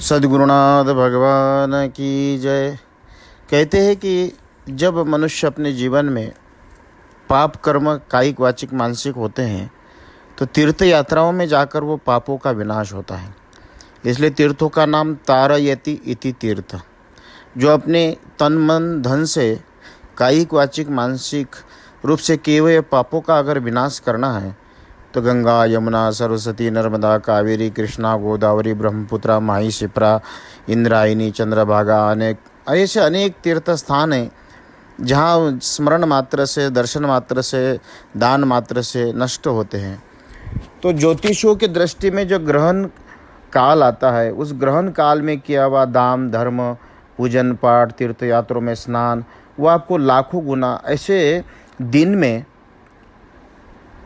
सद्गुरुनाथ भगवान की जय। कहते हैं कि जब मनुष्य अपने जीवन में पाप कर्म कायिक वाचिक मानसिक होते हैं तो तीर्थ यात्राओं में जाकर वो पापों का विनाश होता है। इसलिए तीर्थों का नाम तारयति इति तीर्थ। जो अपने तन मन धन से कायिक वाचिक मानसिक रूप से किए हुए पापों का अगर विनाश करना है तो गंगा यमुना सरस्वती नर्मदा कावेरी कृष्णा गोदावरी ब्रह्मपुत्रा माही शिप्रा इंद्रायणी चंद्रभागा ऐसे अनेक तीर्थ स्थान हैं जहाँ स्मरण मात्र से दर्शन मात्र से दान मात्र से नष्ट होते हैं। तो ज्योतिषों की दृष्टि में जो ग्रहण काल आता है उस ग्रहण काल में किया हुआ दान धर्म पूजन पाठ तीर्थ यात्रों में स्नान वो आपको लाखों गुना ऐसे दिन में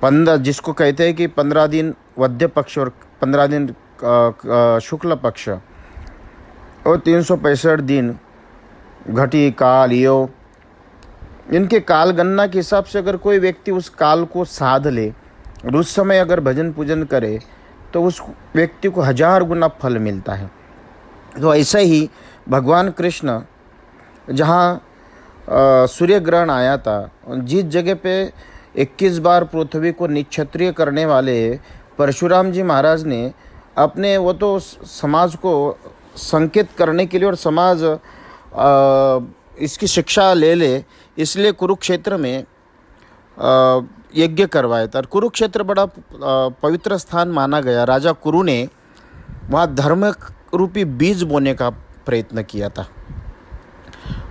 15 जिसको कहते हैं कि 15 दिन वध्य पक्ष और 15 दिन शुक्ल पक्ष और 365 दिन घटी काल यो इनके काल गणना के हिसाब से अगर कोई व्यक्ति उस काल को साध ले और उस समय अगर भजन पूजन करे तो उस व्यक्ति को 1000 गुना फल मिलता है। तो ऐसा ही भगवान कृष्ण जहाँ सूर्य ग्रहण आया था जिस जगह पे 21 बार पृथ्वी को निक्षत्रिय करने वाले परशुराम जी महाराज ने अपने वो तो समाज को संकेत करने के लिए और समाज इसकी शिक्षा ले ले इसलिए कुरुक्षेत्र में यज्ञ करवाया था। और कुरुक्षेत्र बड़ा पवित्र स्थान माना गया। राजा कुरु ने वहाँ धर्म रूपी बीज बोने का प्रयत्न किया था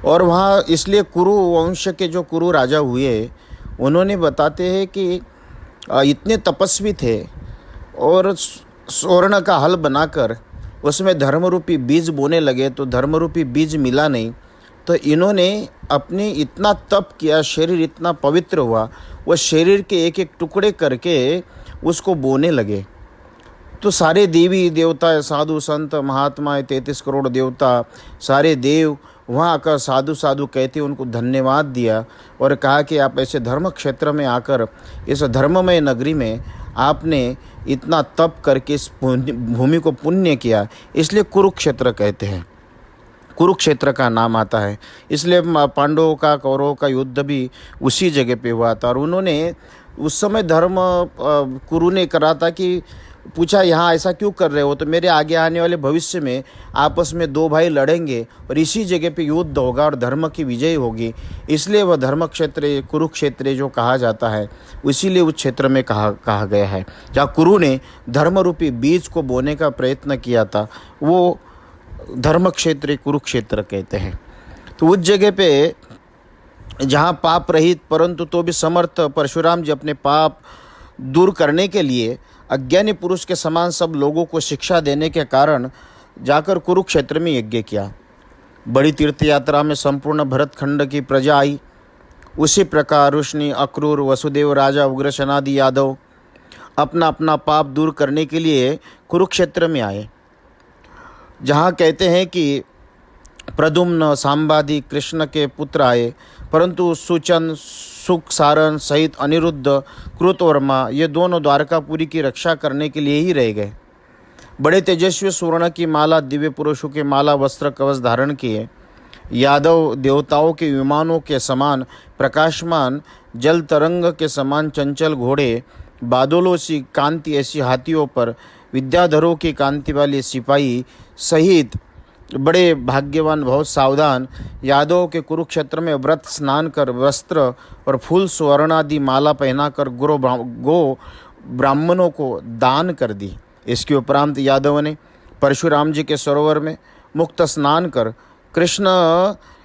और वहाँ इसलिए कुरु वंश के जो कुरु राजा हुए उन्होंने बताते हैं कि इतने तपस्वी थे और स्वर्ण का हल बनाकर उसमें धर्मरूपी बीज बोने लगे तो धर्मरूपी बीज मिला नहीं। तो इन्होंने अपने इतना तप किया, शरीर इतना पवित्र हुआ, वो शरीर के एक एक टुकड़े करके उसको बोने लगे। तो सारे देवी देवता साधु संत महात्मा 33 करोड़ देवता सारे देव वहाँ आकर साधु साधु कहते उनको धन्यवाद दिया और कहा कि आप ऐसे धर्म क्षेत्र में आकर इस धर्ममय नगरी में आपने इतना तप करके इस भूमि को पुण्य किया, इसलिए कुरुक्षेत्र कहते हैं। कुरुक्षेत्र का नाम आता है इसलिए पांडवों का कौरवों का युद्ध भी उसी जगह पे हुआ था। और उन्होंने उस समय धर्म कुरु ने करा था कि पूछा यहाँ ऐसा क्यों कर रहे हो, तो मेरे आगे आने वाले भविष्य में आपस में 2 भाई लड़ेंगे और इसी जगह पे युद्ध होगा और धर्म की विजय होगी, इसलिए वह धर्म क्षेत्र कुरुक्षेत्र जो कहा जाता है इसीलिए उस क्षेत्र में कहा गया है। जहाँ कुरु ने धर्म रूपी बीज को बोने का प्रयत्न किया था वो धर्म क्षेत्र कुरुक्षेत्र कहते हैं। तो उस जगह पे जहाँ पाप रहित परंतु तो भी समर्थ परशुराम जी अपने पाप दूर करने के लिए अज्ञानी पुरुष के समान सब लोगों को शिक्षा देने के कारण जाकर कुरुक्षेत्र में यज्ञ किया। बड़ी तीर्थ यात्रा में संपूर्ण भरतखंड की प्रजा आई। उसी प्रकार ऋषि अक्रूर वसुदेव राजा उग्रसेनादि यादव अपना अपना पाप दूर करने के लिए कुरुक्षेत्र में आए। जहाँ कहते हैं कि प्रद्युम्न सांबादी कृष्ण के पुत्र आए परंतु सुचन सुख सारण सहित अनिरुद्ध कृतवर्मा ये दोनों द्वारकापुरी की रक्षा करने के लिए ही रह गए। बड़े तेजस्वी स्वर्ण की माला दिव्य पुरुषों की माला वस्त्र कवच धारण किए यादव देवताओं के विमानों के समान प्रकाशमान जल तरंग के समान चंचल घोड़े बादलों सी कांति ऐसी हाथियों पर विद्याधरों की कांति वाले सिपाही सहित बड़े भाग्यवान बहुत सावधान यादव के कुरुक्षेत्र में व्रत स्नान कर वस्त्र और फूल स्वर्ण आदि माला पहनाकर गो ब्राह्मणों को दान कर दी। इसके उपरांत यादव ने परशुराम जी के सरोवर में मुक्त स्नान कर कृष्ण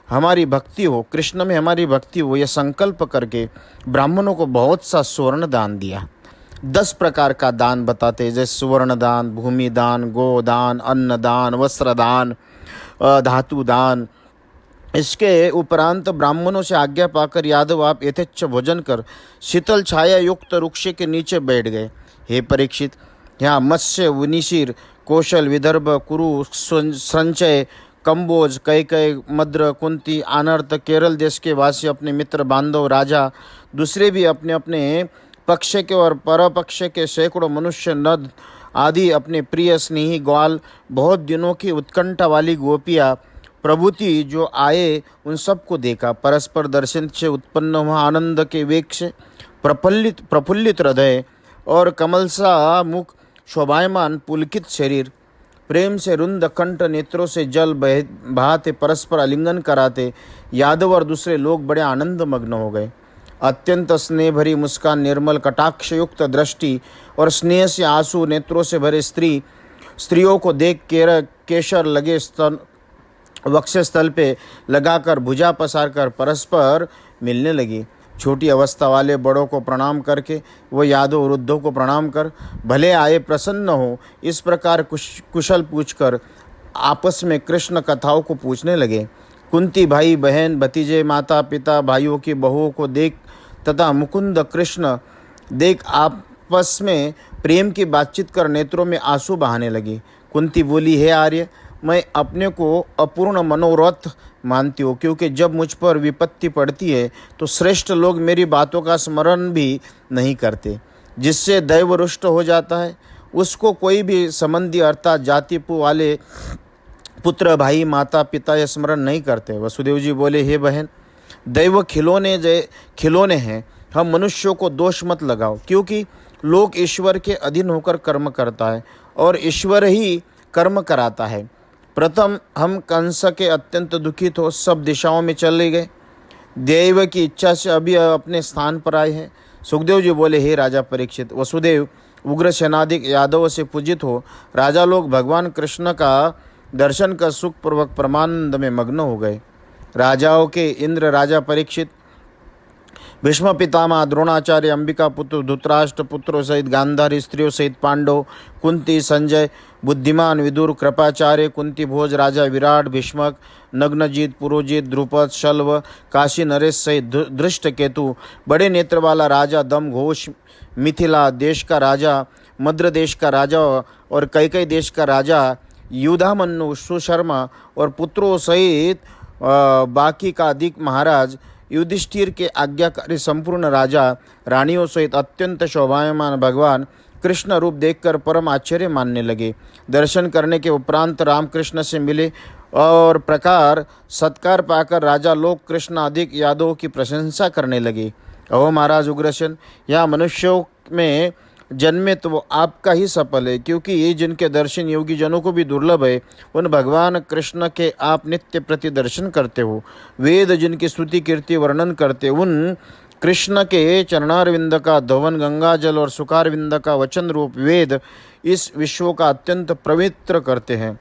हमारी भक्ति हो कृष्ण में हमारी भक्ति हो यह संकल्प करके ब्राह्मणों को बहुत सा स्वर्ण दान दिया। 10 प्रकार का दान बताते हैं जैसे सुवर्ण दान भूमि दान गोदान अन्न दान वस्त्र दान धातु दान। इसके उपरांत ब्राह्मणों से आज्ञा पाकर यादव आप यथेच्छ भोजन कर शीतल छाया युक्त वृक्ष के नीचे बैठ गए। हे परीक्षित, यहाँ मत्स्य विनिशीर कौशल विदर्भ कुरु संचय कंबोज कैकय मद्र कुंती आनर्त केरल देश के वासी अपने मित्र बांधव राजा दूसरे भी अपने अपने पक्ष के और परपक्ष के सैकड़ों मनुष्य नद आदि अपने प्रिय स्नेही ग्वाल, बहुत दिनों की उत्कंठा वाली गोपियाँ प्रभुति जो आए उन सबको देखा। परस्पर दर्शन से उत्पन्न हुआ आनंद के वेग से प्रफुल्लित प्रफुल्लित हृदय और कमल सा मुख, शोभायमान पुलकित शरीर, प्रेम से रुंद कंठ, नेत्रों से जल बहाते परस्पर आलिंगन कराते यादव और दूसरे लोग बड़े आनंद मग्न हो गए। अत्यंत स्नेह भरी मुस्कान, निर्मल कटाक्षयुक्त दृष्टि और स्नेह से आंसू नेत्रों से भरे स्त्रियों को देख केशर लगे स्तन वक्षस्थल पे लगाकर भुजा पसार कर परस्पर मिलने लगी। छोटी अवस्था वाले बड़ों को प्रणाम करके वो यादव वृद्धों को प्रणाम कर भले आए प्रसन्न हो, इस प्रकार कुशल पूछकर आपस में कृष्ण कथाओं को पूछने लगे। कुंती भाई बहन भतीजे माता पिता भाइयों की बहुओं को देख तथा मुकुंद कृष्ण देख आपस में प्रेम की बातचीत कर नेत्रों में आंसू बहाने लगी। कुंती बोली, हे आर्य, मैं अपने को अपूर्ण मनोरथ मानती हूँ, क्योंकि जब मुझ पर विपत्ति पड़ती है तो श्रेष्ठ लोग मेरी बातों का स्मरण भी नहीं करते। जिससे दैव रुष्ट हो जाता है उसको कोई भी संबंधी अर्थात जाति वाले पुत्र भाई माता पिता यह स्मरण नहीं करते। वसुदेव जी बोले, हे बहन, दैव खिलौने हैं, हम मनुष्यों को दोष मत लगाओ, क्योंकि लोग ईश्वर के अधीन होकर कर्म करता है और ईश्वर ही कर्म कराता है। प्रथम हम कंस के अत्यंत दुखित हो सब दिशाओं में चले गए, देव की इच्छा से अभी अपने स्थान पर आए हैं। सुखदेव जी बोले, हे राजा परीक्षित, वसुदेव उग्र सेनाधिक यादव से पूजित हो राजा लोग भगवान कृष्ण का दर्शन कर सुखपूर्वक परमानंद में मग्न हो गए। राजाओं के इंद्र राजा परीक्षित, भीष्म पितामह, द्रोणाचार्य, अंबिका पुत्र, धृतराष्ट्र पुत्रों सहित गांधारी स्त्रियों सहित पांडव, कुंती, संजय, बुद्धिमान विदुर, कृपाचार्य, कुंती भोज, राजा विराट, भीष्मक, नग्नजीत, पुरोजित, द्रुपद, शल्व, काशी नरेश सहित धृष्ट केतु, बड़े नेत्र वाला राजा दम घोष, मिथिला देश का राजा, मद्र देश का राजा और कैकई देश का राजा युधामन्यु, सुशर्मा और पुत्रों सहित बाकी का अधिक महाराज, युधिष्ठिर के आज्ञाकारी संपूर्ण राजा, रानियों सहित अत्यंत शोभायमान भगवान कृष्ण रूप देखकर परम आश्चर्य मानने लगे। दर्शन करने के उपरांत रामकृष्ण से मिले और प्रकार सत्कार पाकर राजा लोग कृष्ण अधिक यादवों की प्रशंसा करने लगे। अहो महाराज उग्रसेन, यह मनुष्यों में जन्मे तो वो आपका ही सफल है, क्योंकि ये जिनके दर्शन योगी जनों को भी दुर्लभ है, उन भगवान कृष्ण के आप नित्य प्रति दर्शन करते हो। वेद जिनकी स्तुति कीर्ति वर्णन करते, उन कृष्ण के चरणारविंद का धवन, गंगा जल और सुखारविंद का वचन रूप वेद इस विश्व का अत्यंत पवित्र करते हैं।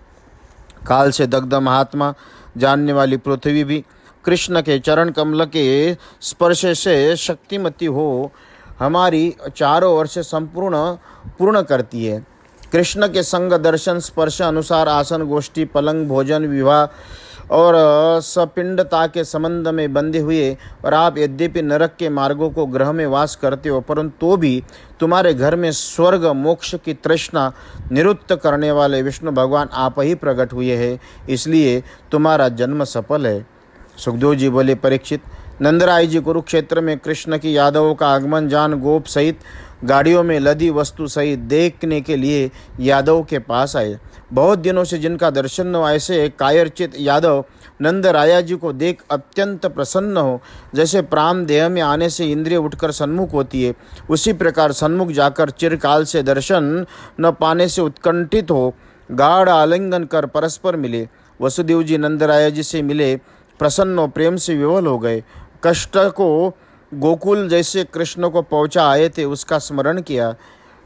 काल से दग्ध महात्मा जानने वाली पृथ्वी भी कृष्ण के चरण कमल के स्पर्श से शक्तिमती हो हमारी चारों ओर से पूर्ण करती है। कृष्ण के संग दर्शन स्पर्श अनुसार आसन गोष्ठी पलंग भोजन विवाह और सपिंडता के संबंध में बंधे हुए और आप यद्यपि नरक के मार्गों को ग्रह में वास करते हो, परंतु तो भी तुम्हारे घर में स्वर्ग मोक्ष की तृष्णा निवृत्त करने वाले विष्णु भगवान आप ही प्रकट हुए हैं, इसलिए तुम्हारा जन्म सफल है। सुखदेव जी बोले, परीक्षित, नंदराय जी कुरुक्षेत्र में कृष्ण की यादवों का आगमन जान गोप सहित गाड़ियों में लदी वस्तु सहित देखने के लिए यादव के पास आए। बहुत दिनों से जिनका दर्शन न ऐसे कायरचित यादव नंद राया जी को देख अत्यंत प्रसन्न हो, जैसे प्राण देह में आने से इंद्रिय उठकर सन्मुख होती है, उसी प्रकार सन्मुख जाकर चिरकाल से दर्शन न पाने से उत्कंठित हो गाढ़ आलिंगन कर परस्पर मिले। वसुदेव जी नंद राया जी से मिले, प्रसन्न और प्रेम से विवल हो गए। कष्ट को गोकुल जैसे कृष्ण को पहुँचा आए थे उसका स्मरण किया।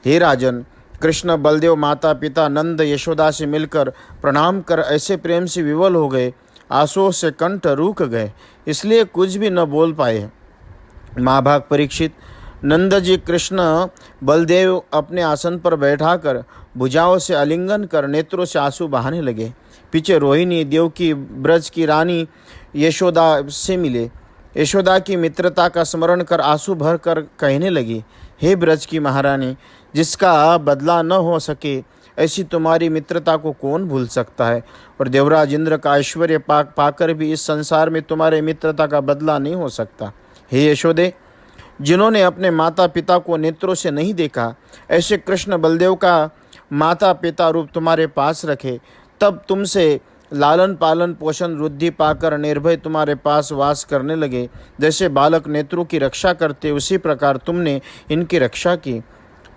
हे राजन, कृष्ण बलदेव माता पिता नंद यशोदा से मिलकर प्रणाम कर ऐसे प्रेम से विवल हो गए, आंसुओं से कंठ रूक गए, इसलिए कुछ भी न बोल पाए। महाभाग परीक्षित, नंद जी कृष्ण बलदेव अपने आसन पर बैठाकर भुजाओं से आलिंगन कर नेत्रों से आंसू बहाने लगे। पीछे रोहिणी देव की ब्रज की रानी यशोदा से मिले। यशोदा की मित्रता का स्मरण कर आंसू भर कर कहने लगी, हे ब्रज की महारानी, जिसका बदला न हो सके ऐसी तुम्हारी मित्रता को कौन भूल सकता है, और देवराज इंद्र का ऐश्वर्य पाकर भी इस संसार में तुम्हारे मित्रता का बदला नहीं हो सकता। हे यशोदे, जिन्होंने अपने माता पिता को नेत्रों से नहीं देखा, ऐसे कृष्ण बलदेव का माता पिता रूप तुम्हारे पास रखे, तब तुमसे लालन पालन पोषण वृद्धि पाकर निर्भय तुम्हारे पास वास करने लगे। जैसे बालक नेत्रों की रक्षा करते उसी प्रकार तुमने इनकी रक्षा की।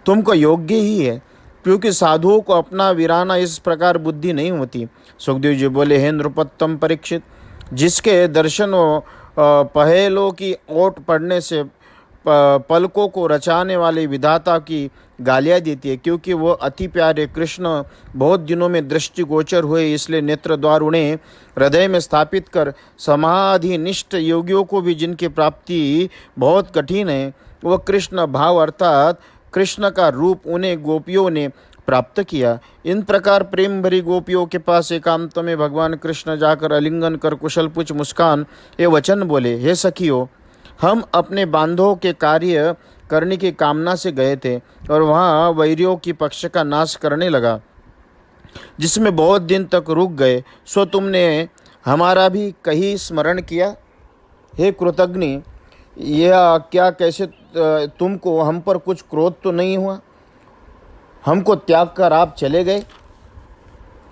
तुमको योग्य ही है, क्योंकि साधुओं को अपना वीराना इस प्रकार बुद्धि नहीं होती। सुखदेव जी बोले, हे नृपोत्तम परीक्षित, जिसके दर्शनों पहेलों की ओट पड़ने से पलकों को रचाने वाले विधाता की गालियाँ देती है, क्योंकि वो अति प्यारे कृष्ण बहुत दिनों में दृष्टिगोचर हुए, इसलिए नेत्र द्वार उन्हें हृदय में स्थापित कर समाधिनिष्ठ योगियों को भी जिनकी प्राप्ति बहुत कठिन है, वह कृष्ण भाव अर्थात कृष्ण का रूप उन्हें गोपियों ने प्राप्त किया। इन प्रकार प्रेम भरी गोपियों के पास एकांत में भगवान कृष्ण जाकर आलिंगन कर कुशल पूछ मुस्कान ये वचन बोले, हे सखियों, हम अपने बांधों के कार्य करने की कामना से गए थे और वहाँ वैरियों की पक्ष का नाश करने लगा, जिसमें बहुत दिन तक रुक गए। सो तुमने हमारा भी कहीं स्मरण किया। हे कृतज्ञ, यह क्या कैसे तुमको हम पर कुछ क्रोध तो नहीं हुआ? हमको त्याग कर आप चले गए।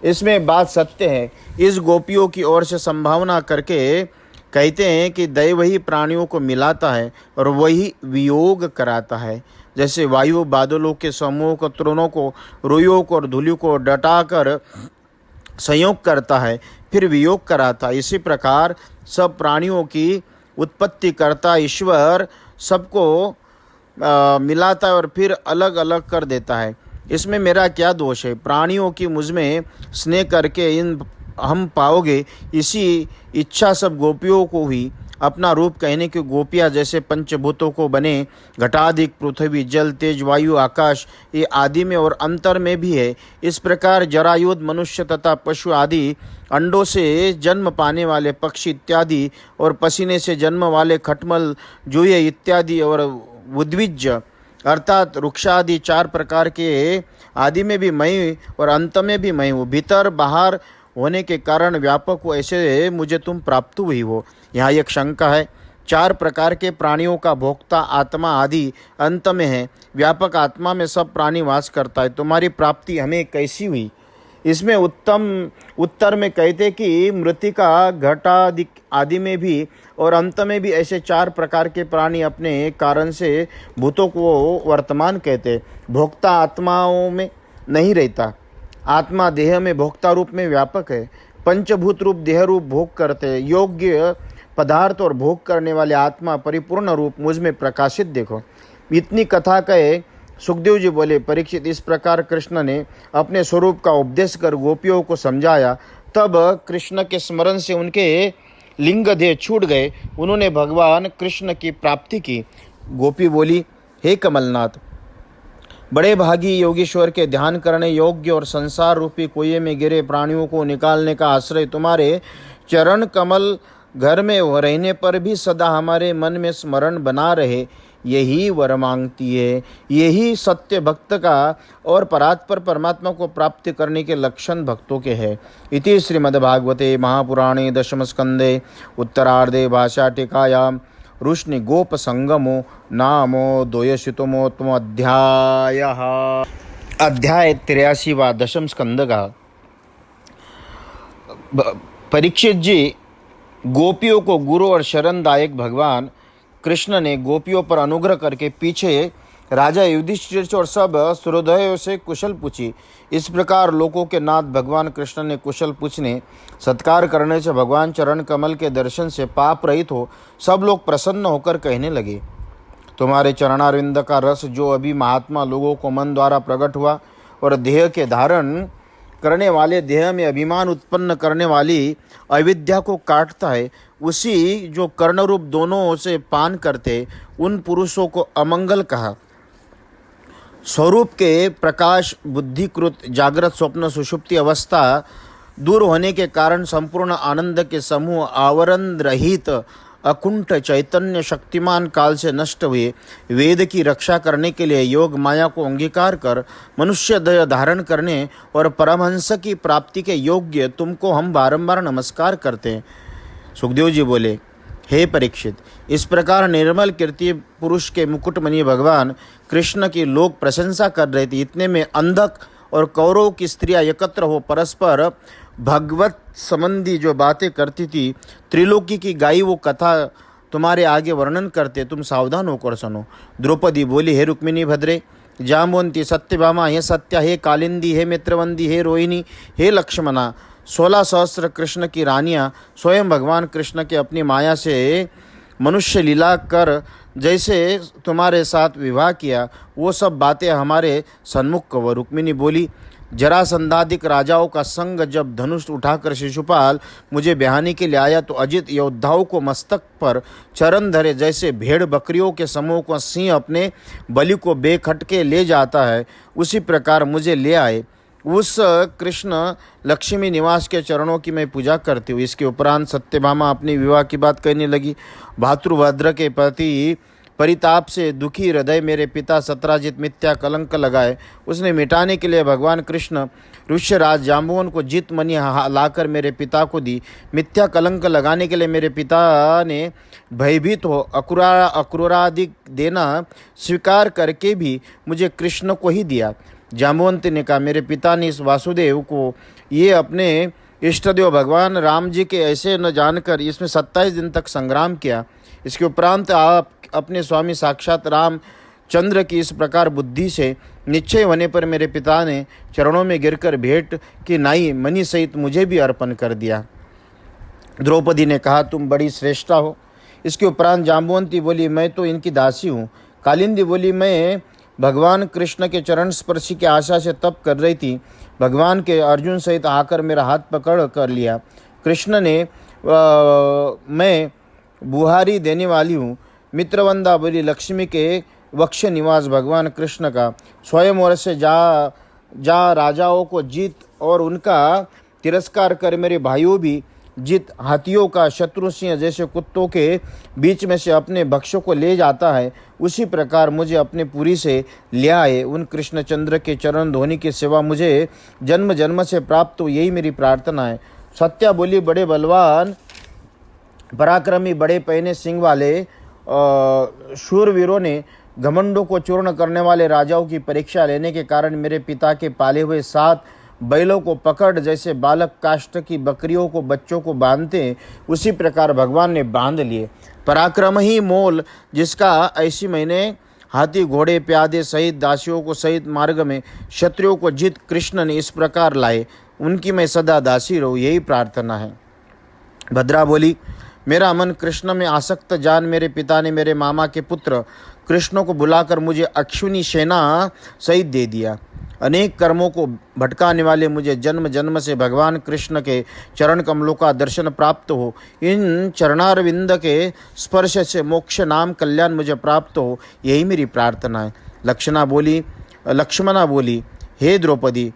इसमें बात सत्य है। इस गोपियों की ओर से संभावना करके कहते हैं कि दैव ही प्राणियों को मिलाता है और वही वियोग कराता है। जैसे वायु बादलों के समूह को, तृणों को, रुइयों को और धूलि को डटाकर संयोग करता है, फिर वियोग कराता है। इसी प्रकार सब प्राणियों की उत्पत्ति करता ईश्वर सबको मिलाता है और फिर अलग अलग कर देता है। इसमें मेरा क्या दोष है? प्राणियों की मुझमें स्नेह करके इन हम पाओगे, इसी इच्छा सब गोपियों को ही अपना रूप कहने की गोपियाँ जैसे पंचभूतों को बने घटाधिक पृथ्वी जल तेज वायु आकाश ये आदि में और अंतर में भी है। इस प्रकार जरायुध मनुष्य तथा पशु आदि, अंडों से जन्म पाने वाले पक्षी इत्यादि और पसीने से जन्म वाले खटमल जुए इत्यादि और उद्विज अर्थात वृक्षादि चार प्रकार के आदि में भी मैं और अंत में भी मैं हूँ। भीतर बाहर होने के कारण व्यापक हो, ऐसे मुझे तुम प्राप्त हुई हो। यहाँ एक शंका है। चार प्रकार के प्राणियों का भोक्ता आत्मा आदि अंत में है, व्यापक आत्मा में सब प्राणी वास करता है। तुम्हारी प्राप्ति हमें कैसी हुई? इसमें उत्तर में कहते कि मृतिका घटादि आदि में भी और अंत में भी ऐसे चार प्रकार के प्राणी अपने कारण से भूतों को वर्तमान कहते। भोक्ता आत्माओं में नहीं रहता। आत्मा देह में भोक्ता रूप में व्यापक है। पंचभूत रूप देह रूप भोग करते, योग्य पदार्थ और भोग करने वाले आत्मा परिपूर्ण रूप मुझ में प्रकाशित देखो। इतनी कथा कहे सुखदेव जी बोले, परीक्षित, इस प्रकार कृष्ण ने अपने स्वरूप का उपदेश कर गोपियों को समझाया। तब कृष्ण के स्मरण से उनके लिंग देह छूट गए। उन्होंने भगवान कृष्ण की प्राप्ति की। गोपी बोली, हे कमलनाथ, बड़े भागी योगीश्वर के ध्यान करने योग्य और संसार रूपी कुएं में गिरे प्राणियों को निकालने का आश्रय तुम्हारे चरण कमल घर में रहने पर भी सदा हमारे मन में स्मरण बना रहे, यही वर मांगती है। यही सत्य भक्त का और परात्पर परमात्मा को प्राप्त करने के लक्षण भक्तों के हैं। इति श्रीमद्भागवते महापुराणे दशम स्कंदे उत्तरार्धे भाषा टीकायां ऋष्णि गोप संगमो नामो द्वयशतमोत्तम अध्याय 83 दशम स्कंद का। परीक्षित जी, गोपियों को गुरु और शरणदायक भगवान कृष्ण ने गोपियों पर अनुग्रह करके पीछे राजा युधिष्ठिर और सब सूर्योदयों से कुशल पूछी। इस प्रकार लोकों के नाथ भगवान कृष्ण ने कुशल पूछने सत्कार करने से भगवान चरण कमल के दर्शन से पाप रहित हो सब लोग प्रसन्न होकर कहने लगे, तुम्हारे चरणारविंद का रस जो अभी महात्मा लोगों को मन द्वारा प्रकट हुआ और देह के धारण करने वाले देह में अभिमान उत्पन्न करने वाली अविद्या को काटता है, उसी जो कर्णरूप दोनों से पान करते उन पुरुषों को अमंगल कहा। स्वरूप के प्रकाश बुद्धिकृत जागृत स्वप्न सुषुप्ति अवस्था दूर होने के कारण संपूर्ण आनंद के समूह आवरण रहित अकुंठ चैतन्य शक्तिमान काल से नष्ट हुए वेद की रक्षा करने के लिए योग माया को अंगीकार कर मनुष्य देह धारण करने और परमहंस की प्राप्ति के योग्य तुमको हम बारंबार नमस्कार करते हैं। सुखदेव जी बोले, हे परीक्षित, इस प्रकार निर्मल कीर्ति पुरुष के मुकुटमणि भगवान कृष्ण की लोग प्रशंसा कर रहे थे। इतने में अंधक और कौरव की स्त्रियां एकत्र हो परस्पर भगवत संबंधी जो बातें करती थी, त्रिलोकी की गाई वो कथा तुम्हारे आगे वर्णन करते, तुम सावधान होकर सुनो। द्रौपदी बोली, हे रुक्मिणी भद्रे, जाम्बवंती, सत्यभामा, हे सत्या, हे कालिंदी, हे मित्रवंदी, हे रोहिणी, हे लक्ष्मणा, 16 सहस्त्र कृष्ण की रानियां स्वयं भगवान कृष्ण के अपनी माया से मनुष्य लीला कर जैसे तुम्हारे साथ विवाह किया, वो सब बातें हमारे सन्मुख कहो। रुक्मिणी बोली, जरासंधाधिक राजाओं का संग जब धनुष उठाकर शिशुपाल मुझे ब्याहने के लिए आया, तो अजित योद्धाओं को मस्तक पर चरण धरे जैसे भेड़ बकरियों के समूह को सिंह अपने बलि को बेखटके ले जाता है, उसी प्रकार मुझे ले आए। उस कृष्ण लक्ष्मी निवास के चरणों की मैं पूजा करती हूँ। इसके उपरांत सत्यभामा अपनी विवाह की बात कहने लगी। भातृभद्र के प्रति परिताप से दुखी हृदय मेरे पिता सत्राजित मिथ्या कलंक लगाए, उसने मिटाने के लिए भगवान कृष्ण ऋष्यराज जाम्बुवन को जीत मणि लाकर मेरे पिता को दी। मिथ्या कलंक लगाने के लिए मेरे पिता ने भयभीत हो अक्रूरादि देना स्वीकार करके भी मुझे कृष्ण को ही दिया। जाम्बुवंत ने कहा, मेरे पिता ने इस वासुदेव को ये अपने इष्टदेव भगवान राम जी के ऐसे न जानकर इसमें 27 दिन तक संग्राम किया। इसके उपरांत आप अपने स्वामी साक्षात राम चंद्र की इस प्रकार बुद्धि से निश्चय होने पर मेरे पिता ने चरणों में गिरकर भेंट की नाई मणि सहित मुझे भी अर्पण कर दिया। द्रौपदी ने कहा, तुम बड़ी श्रेष्ठा हो। इसके उपरांत जाम्बुवंती बोली, मैं तो इनकी दासी हूँ। कालिंदी बोली, मैं भगवान कृष्ण के चरण स्पर्शी की आशा से तप कर रही थी, भगवान के अर्जुन सहित आकर मेरा हाथ पकड़ कर लिया। कृष्ण ने मैं बुहारी देने वाली हूँ। मित्रवंदा बोली, लक्ष्मी के वक्ष निवास भगवान कृष्ण का स्वयंवर से जा राजाओं को जीत और उनका तिरस्कार कर मेरे भाइयों भी जीत हाथियों का शत्रु सिंह जैसे कुत्तों के बीच में से अपने भक्ष्यों को ले जाता है, उसी प्रकार मुझे अपने पुरी से ले आए। उन कृष्णचंद्र के चरण धोनी की सेवा मुझे जन्म जन्म से प्राप्त हो, यही मेरी प्रार्थना है। सत्या बोली, बड़े बलवान पराक्रमी बड़े पहने सिंह वाले शूरवीरों ने घमंडों को चूर्ण करने वाले राजाओं की परीक्षा लेने के कारण मेरे पिता के पाले हुए 7 बैलों को पकड़ जैसे बालक काष्ठ की बकरियों को बच्चों को बांधते, उसी प्रकार भगवान ने बांध लिए। पराक्रम ही मोल जिसका ऐसी मैंने हाथी घोड़े प्यादे सहित दासियों को सहित मार्ग में क्षत्रियों को जीत कृष्ण ने इस प्रकार लाए, उनकी मैं सदा दासी रहूं, यही प्रार्थना है। भद्रा बोली, मेरा मन कृष्ण में आसक्त जान मेरे पिता ने मेरे मामा के पुत्र कृष्ण को बुलाकर मुझे अक्षुनी सेना सहित दे दिया। अनेक कर्मों को भटकाने वाले मुझे जन्म जन्म से भगवान कृष्ण के चरण कमलों का दर्शन प्राप्त हो, इन चरणारविंद के स्पर्श से मोक्ष नाम कल्याण मुझे प्राप्त हो, यही मेरी प्रार्थना है। लक्ष्मणा बोली, हे द्रौपदी,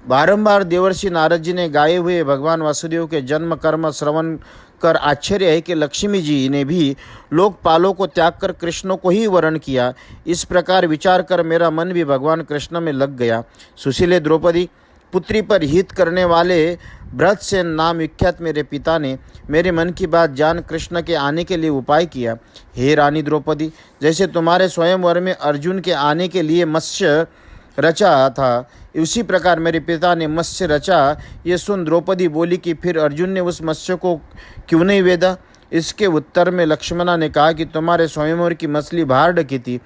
बारंबार देवर्षि नारद जी ने गाए हुए भगवान वासुदेव के जन्म कर्म श्रवण कर आश्चर्य है कि लक्ष्मी जी ने भी लोकपालों को त्याग कर कृष्ण को ही वरण किया। इस प्रकार विचार कर मेरा मन भी भगवान कृष्ण में लग गया। सुशीले द्रौपदी, पुत्री पर हित करने वाले भृतसेन नाम विख्यात मेरे पिता ने मेरे मन की बात जान कृष्ण के आने के लिए उपाय किया। हे रानी द्रौपदी, जैसे तुम्हारे स्वयंवर में अर्जुन के आने के लिए मत्स्य रचा था, उसी प्रकार मेरे पिता ने मत्स्य रचा। ये सुन द्रौपदी बोली कि फिर अर्जुन ने उस मत्स्य को क्यों नहीं वेदा? इसके उत्तर में लक्ष्मणा ने कहा कि तुम्हारे स्वयंवर की मछली बाहर ढकी थी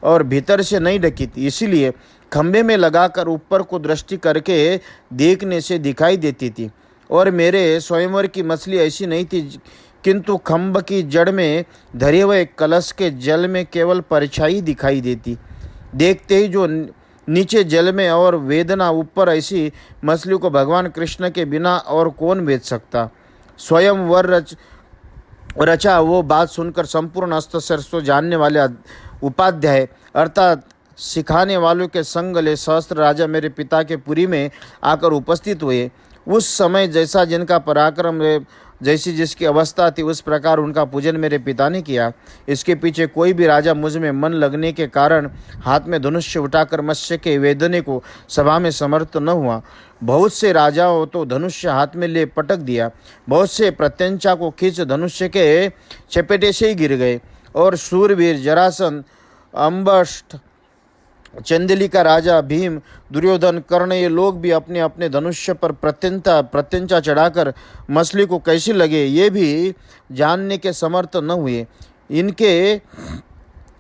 और भीतर से नहीं ढकी थी, इसीलिए खंभे में लगाकर ऊपर को दृष्टि करके देखने से दिखाई देती थी, और मेरे स्वयंवर की मछली ऐसी नहीं थी, किंतु खंभ की जड़ में धरे हुए कलश के जल में केवल परछाई दिखाई देती। देखते ही जो नीचे जल में और वेदना ऊपर, ऐसी मछली को भगवान कृष्ण के बिना और कौन भेज सकता? स्वयं वर रचा वो बात सुनकर संपूर्ण अस्त्र शस्त्रों जानने वाले उपाध्याय अर्थात सिखाने वालों के संग ले सहस्त्र राजा मेरे पिता के पुरी में आकर उपस्थित हुए। उस समय जैसा जिनका पराक्रम जैसी जिसकी अवस्था थी, उस प्रकार उनका पूजन मेरे पिता ने किया। इसके पीछे कोई भी राजा मुझ में मन लगने के कारण हाथ में धनुष्य उठाकर मत्स्य के वेदने को सभा में समर्थ न हुआ। बहुत से राजाओं तो धनुष्य हाथ में ले पटक दिया, बहुत से प्रत्यंचा को खींच धनुष्य के चपेटे से ही गिर गए, और शूरवीर जरासंध, अम्बष्ठ, चंदेली का राजा भीम, दुर्योधन, कर्ण, ये लोग भी अपने अपने धनुष्य पर प्रत्यंचा चढ़ाकर मछली को कैसी लगे ये भी जानने के समर्थ न हुए। इनके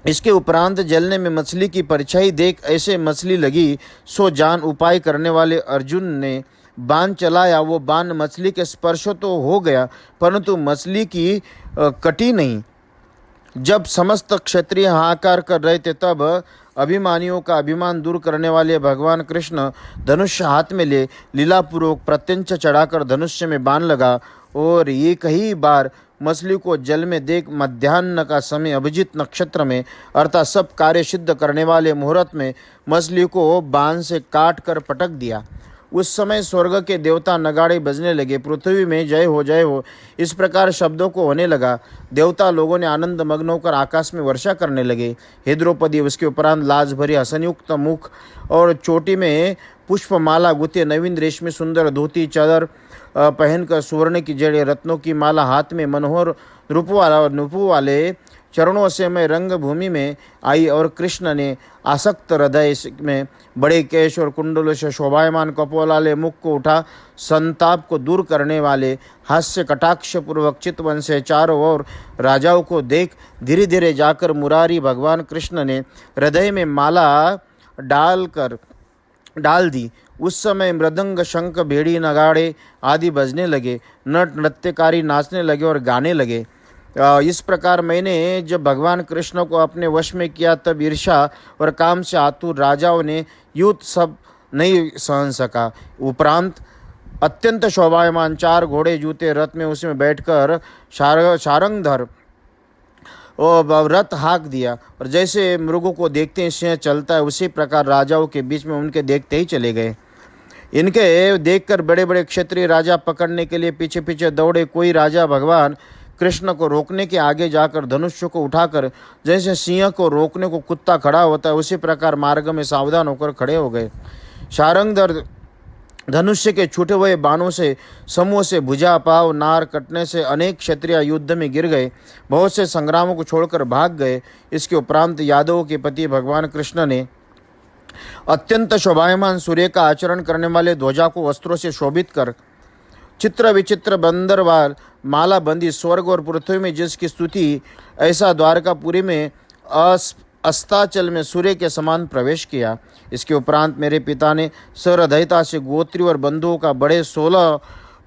इसके उपरांत जलने में मछली की परछाई देख ऐसे मछली लगी सो जान उपाय करने वाले अर्जुन ने बाण चलाया। वो बाण मछली के स्पर्श तो हो गया परंतु मछली की कटी नहीं। जब समस्त क्षत्रिय हाहाकार कर रहे थे तब अभिमानियों का अभिमान दूर करने वाले भगवान कृष्ण धनुष हाथ में ले लीलापूर्वक प्रत्यंच चढ़ाकर धनुष्य में बाण लगा और ये कई बार मछली को जल में देख मध्याह्न का समय अभिजीत नक्षत्र में अर्थात सब कार्य सिद्ध करने वाले मुहूर्त में मछली को बाण से काट कर पटक दिया। उस समय स्वर्ग के देवता नगाड़े बजने लगे, पृथ्वी में जय हो इस प्रकार शब्दों को होने लगा। देवता लोगों ने आनंद मग्न होकर आकाश में वर्षा करने लगे। हे द्रौपदी, उसके उपरांत लाज भरी हसनयुक्त मुख और चोटी में पुष्पमाला गुथे, नवीन रेशमी सुंदर धोती चादर पहनकर सुवर्ण की जड़े, रत्नों की माला हाथ में, मनोहर रूप वाले चरणों से मैं रंग भूमि में आई और कृष्ण ने आसक्त हृदय में बड़े केश और कुंडलों से शोभायमान कपोल वाले मुख को उठा संताप को दूर करने वाले हास्य कटाक्ष पूर्वक चितवन से चारों ओर राजाओं को देख धीरे धीरे जाकर मुरारी भगवान कृष्ण ने हृदय में माला डाल दी। उस समय मृदंग, शंख, भेड़ी, नगाड़े आदि बजने लगे, नृत्यकारी नाचने लगे और गाने लगे। इस प्रकार मैंने जब भगवान कृष्ण को अपने वश में किया तब ईर्ष्या और काम से आतुर राजाओं ने युद्ध सब नहीं सहन सका। उपरांत अत्यंत शोभायमान 4 घोड़े जूते रथ में उसमें बैठकर शारंगधर और रथ हाँक दिया और जैसे मृगों को देखते हैं सिंह चलता है उसी प्रकार राजाओं के बीच में उनके देखते ही चले गए। इनके देखकर बड़े बड़े क्षत्रिय राजा पकड़ने के लिए पीछे पीछे दौड़े। कोई राजा भगवान कृष्ण को रोकने के आगे जाकर धनुष्य को उठाकर जैसे सिंह को रोकने को कुत्ता खड़ा होता है उसी प्रकार मार्ग में सावधान होकर खड़े हो गए। शारंगधर धनुष्य के छूटे हुए बाणों से समूह से भुजा पाव नार कटने से अनेक क्षत्रिय युद्ध में गिर गए, बहुत से संग्रामों को छोड़कर भाग गए। इसके उपरांत यादवों के पति भगवान कृष्ण ने अत्यंत शोभायमान सूर्य का आचरण करने वाले ध्वजा को वस्त्रों से शोभित कर चित्र विचित्र बंदरवाल माला बंदी स्वर्ग और पृथ्वी में जिसकी स्तुति ऐसा द्वारकापुरी में अस्ताचल में सूर्य के समान प्रवेश किया। इसके उपरांत मेरे पिता ने सहृदयता से गोत्री और बंधुओं का बड़े 16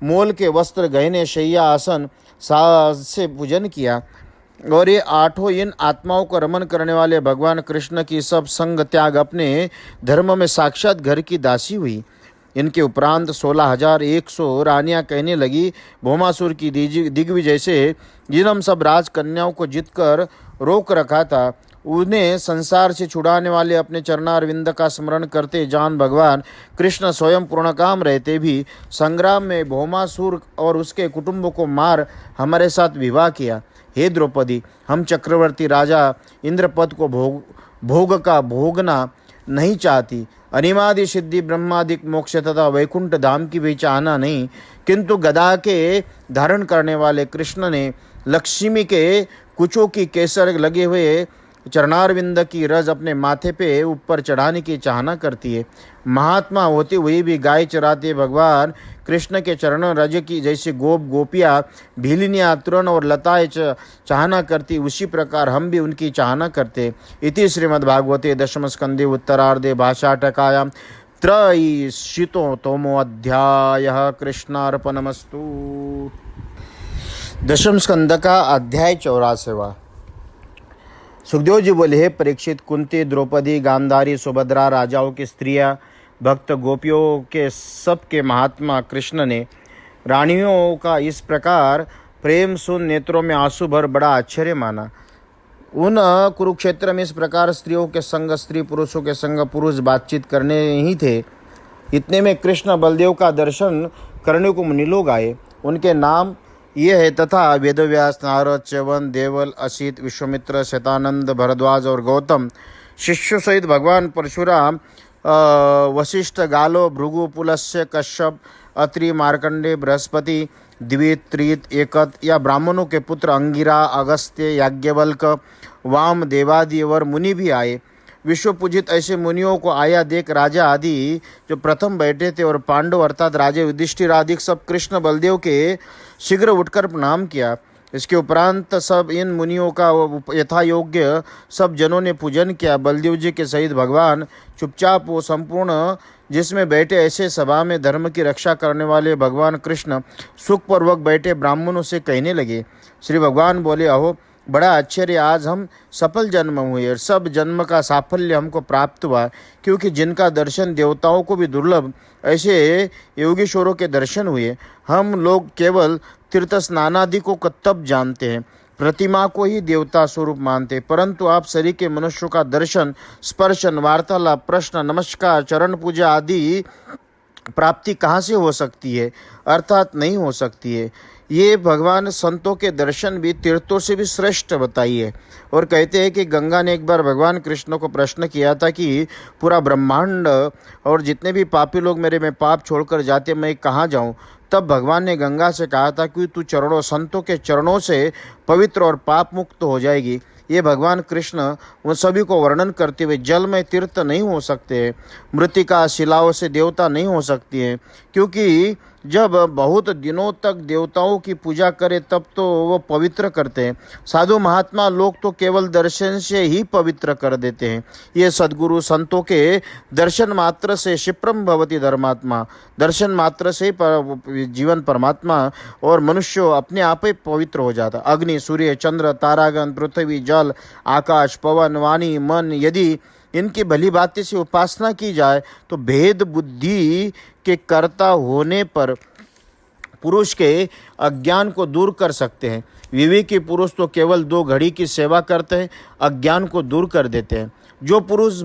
मोल के वस्त्र, गहने, शैया, आसन से पूजन किया और ये 8 इन आत्माओं को रमन करने वाले भगवान कृष्ण की सब संग त्याग अपने धर्म में साक्षात घर की दासी हुई। इनके उपरांत 16,100 रानियां कहने लगी, भौमासुर की दिग्विजय से जिन हम सब राजकन्याओं को जीतकर रोक रखा था उन्हें संसार से छुड़ाने वाले अपने चरणारविंद का स्मरण करते जान भगवान कृष्ण स्वयं पूर्णकाम रहते भी संग्राम में भौमासुर और उसके कुटुंब को मार हमारे साथ विवाह किया। हे द्रौपदी, हम चक्रवर्ती राजा इंद्रपद को भोग का भोगना नहीं चाहती, अनिमादि सिद्धि ब्रह्मादिक मोक्ष तथा वैकुंठ धाम की भी चाहना नहीं, किंतु गदा के धारण करने वाले कृष्ण ने लक्ष्मी के कुचों की केसर लगे हुए चरणारविंद की रज अपने माथे पे ऊपर चढ़ाने की चाहना करती है। महात्मा होते हुए भी गाय चराते भगवान कृष्ण के चरण रज की जैसे गोपियाँ भीलिनियाँ तृण और लताएं चाहना करती उसी प्रकार हम भी उनकी चाहना करते। इति श्रीमद्भागवते दशम स्कंदे उत्तरार्धे भाषाटकायां त्रयीशितो तोमो अध्यायः। कृष्णार्पणमस्तु। दशम स्कंद का अध्याय 84वां। सुखदेव जी बोले, हे परीक्षित, कुंती, द्रौपदी, गांधारी, सुभद्रा, राजाओं की स्त्रियां, भक्त गोपियों के सबके महात्मा कृष्ण ने रानियों का इस प्रकार प्रेम सुन नेत्रों में आंसू भर बड़ा आश्चर्य माना। उन कुरुक्षेत्र में इस प्रकार स्त्रियों के संग स्त्री, पुरुषों के संग पुरुष बातचीत करने ही थे। इतने में कृष्ण बलदेव का दर्शन करने को मुनि लोग आए। उनके नाम ये है तथा वेदव्यास, नारद, च्यवन, देवल, असित, विश्वामित्र, शतानंद, भरद्वाज और गौतम शिष्यों सहित भगवान परशुराम, वशिष्ठ, गालो, भृगु, पुलस्त्य, कश्यप, अत्रि, मार्कंडे, बृहस्पति, द्वित, त्रित, एकत या ब्राह्मणों के पुत्र अंगिरा, अगस्त्य, याज्ञवल्क, वाम, देवादि और मुनि भी आए। विश्व पूजित ऐसे मुनियों को आया देख राजा आदि जो प्रथम बैठे थे और पांडव अर्थात राजे युधिष्ठिर आदि सब कृष्ण बलदेव के शीघ्र उठकर प्रणाम किया। इसके उपरांत सब इन मुनियों का यथा योग्य सब जनों ने पूजन किया। बलदेव जी के सहित भगवान चुपचाप वो संपूर्ण जिसमें बैठे ऐसे सभा में धर्म की रक्षा करने वाले भगवान कृष्ण सुखपूर्वक बैठे ब्राह्मणों से कहने लगे। श्री भगवान बोले, अहो बड़ा आश्चर्य, आज हम सफल जन्म हुए और सब जन्म का साफल्य हमको प्राप्त हुआ, क्योंकि जिनका दर्शन देवताओं को भी दुर्लभ ऐसे योगीश्वरों के दर्शन हुए। हम लोग केवल तीर्थ स्नानादि को तब जानते हैं, प्रतिमा को ही देवता स्वरूप मानते, परंतु आप शरीर के मनुष्यों का दर्शन, स्पर्शन, वार्तालाप, प्रश्न, नमस्कार, चरण पूजा आदि प्राप्ति कहाँ से हो सकती है, अर्थात नहीं हो सकती है। ये भगवान संतों के दर्शन भी तीर्थों से भी श्रेष्ठ बताइए। और कहते हैं कि गंगा ने एक बार भगवान कृष्ण को प्रश्न किया था कि पूरा ब्रह्मांड और जितने भी पापी लोग मेरे में पाप छोड़कर जाते, मैं कहाँ जाऊँ। तब भगवान ने गंगा से कहा था कि तू चरणों, संतों के चरणों से पवित्र और पाप मुक्त हो जाएगी। ये भगवान कृष्ण उन सभी को वर्णन करते हुए, जल में तीर्थ नहीं हो सकते, मृतिका शिलाओं से देवता नहीं हो सकती है, क्योंकि जब बहुत दिनों तक देवताओं की पूजा करे तब तो वो पवित्र करते हैं। साधु महात्मा लोग तो केवल दर्शन से ही पवित्र कर देते हैं। ये सद्गुरु संतों के दर्शन मात्र से क्षिप्रम भवति धर्मात्मा, दर्शन मात्र से जीवन परमात्मा और मनुष्य अपने आप ही पवित्र हो जाता। अग्नि, सूर्य, चंद्र, तारागण, पृथ्वी, जल, आकाश, पवन, वाणी, मन, यदि इनकी भली बातें से उपासना की जाए तो भेद बुद्धि के कर्ता होने पर पुरुष के अज्ञान को दूर कर सकते हैं। विवेकी पुरुष तो केवल 2 घड़ी की सेवा करते हैं, अज्ञान को दूर कर देते हैं। जो पुरुष